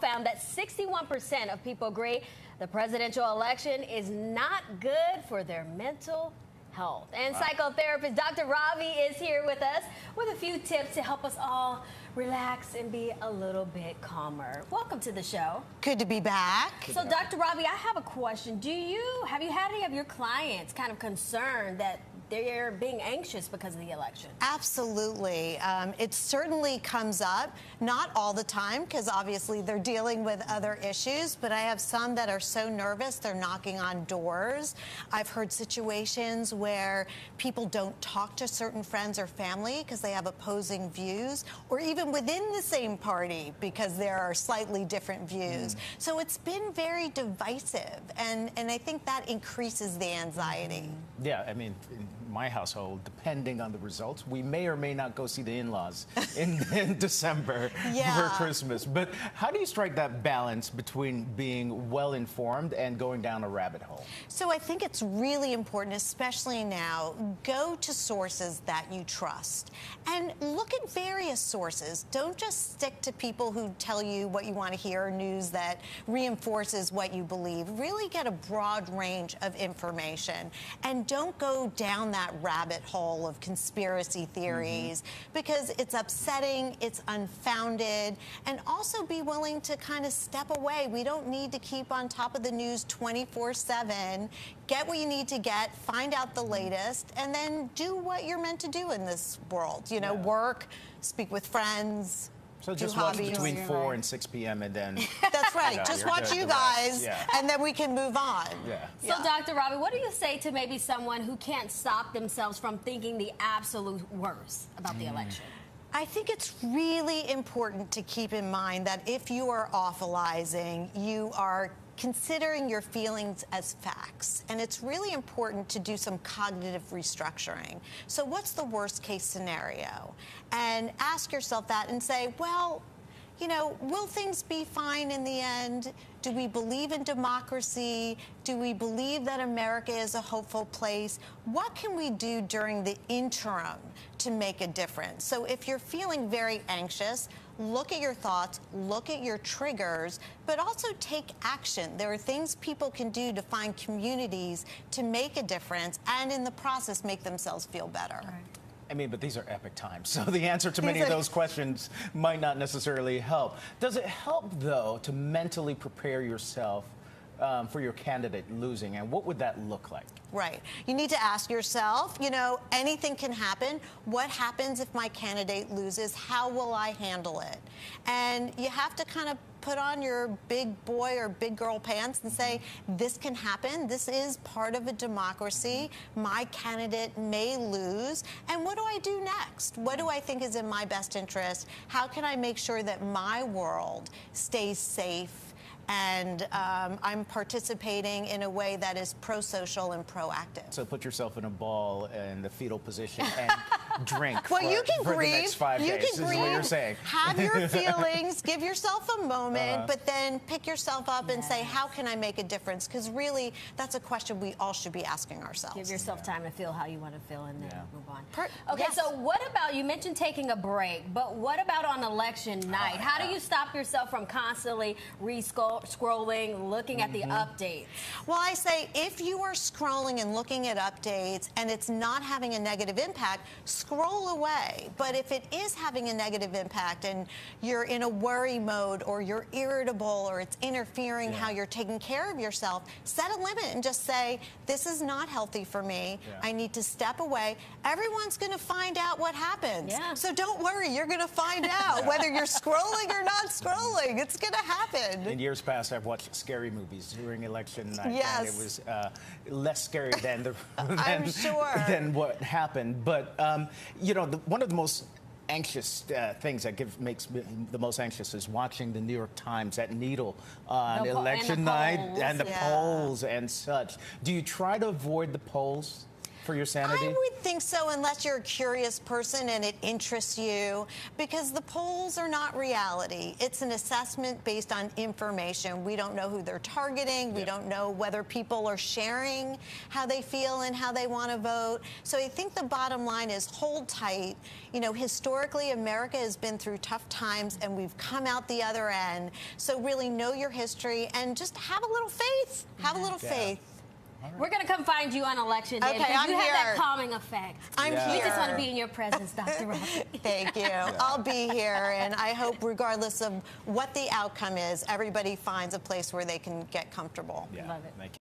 Found that 61% of people agree the presidential election is not good for their mental health. And psychotherapist Dr. Robi is here with us with a few tips to help us all relax and be a little bit calmer. Welcome to the show. Good to be back. So, Dr. Robi, I have a question. Have you had any of your clients kind of concerned that they're being anxious because of the election? Absolutely. It certainly comes up, not all the time, because obviously they're dealing with other issues, but I have some that are so nervous they're knocking on doors. I've heard situations where people don't talk to certain friends or family because they have opposing views, or even within the same party because there are slightly different views. So it's been very divisive, and I think that increases the anxiety. Yeah, I mean, in my household, depending on the results, we may or may not go see the in-laws in December for Christmas. But how do you strike that balance between being well-informed and going down a rabbit hole? So I think it's really important, especially now, go to sources that you trust and look at various sources. Don't just stick to people who tell you what you want to hear, news that reinforces what you believe. Really get a broad range of information and don't go down that rabbit hole of conspiracy theories because it's upsetting, it's unfounded, and also be willing to kind of step away. We don't need to keep on top of the news 24/7. Get what you need to get, find out the latest, and then do what you're meant to do in this world. You know, work, speak with friends. So just watch between 4 and 6 p.m. and then... That's right. Just watch you guys, and then we can move on. So, Dr. Robi, what do you say to maybe someone who can't stop themselves from thinking the absolute worst about the election? I think it's really important to keep in mind that if you are awfulizing, you are considering your feelings as facts. And it's really important to do some cognitive restructuring. So what's the worst case scenario? And ask yourself that and say, well, you know, will things be fine in the end? Do we believe in democracy? Do we believe that America is a hopeful place? What can we do during the interim to make a difference? So if you're feeling very anxious, look at your thoughts, look at your triggers, but also take action. There are things people can do to find communities to make a difference and in the process make themselves feel better. I mean, but these are epic times, so the answer to many of those questions might not necessarily help. Does it help, though, to mentally prepare yourself for your candidate losing, and what would that look like? Right. You need to ask yourself, you know, anything can happen. What happens if my candidate loses? How will I handle it? And you have to kind of put on your big boy or big girl pants and say, this can happen. This is part of a democracy. My candidate may lose. And what do I do next? What do I think is in my best interest? How can I make sure that my world stays safe and I'm participating in a way that is pro-social and proactive? So put yourself in a ball in the fetal position and drink well, for, you can for grieve. the next 5 days, Can is grieve, what you're saying. Have your feelings, give yourself a moment, but then pick yourself up and say, how can I make a difference? Because really, that's a question we all should be asking ourselves. Give yourself time to feel how you want to feel and then move on. Okay, so what about, you mentioned taking a break, but what about on election night? How do you stop yourself from constantly scrolling, looking at the updates? Well, I say if you are scrolling and looking at updates and it's not having a negative impact, scroll away. But if it is having a negative impact and you're in a worry mode or you're irritable or it's interfering how you're taking care of yourself, set a limit and just say, this is not healthy for me. I need to step away. Everyone's going to find out what happens. So don't worry, you're going to find out whether you're scrolling or not scrolling. It's going to happen. In years past, I've watched scary movies during election night, and it was less scary than than what happened. But you know, one of the most anxious things that makes me the most anxious is watching the New York Times at Needle on election night and the polls and such. Do you try to avoid the polls? for your sanity? I would think so, unless you're a curious person and it interests you, because the polls are not reality. It's an assessment based on information. We don't know who they're targeting. We don't know whether people are sharing how they feel and how they want to vote. So I think the bottom line is hold tight. You know, historically, America has been through tough times, and we've come out the other end. So really know your history and just have a little faith. Have a little faith. Right. We're going to come find you on election day. Okay, because I'm you here. have that calming effect. I'm here. We just want to be in your presence, Dr. Robi. Thank you. I'll be here, and I hope, regardless of what the outcome is, everybody finds a place where they can get comfortable. Yeah. Love it. Thank you.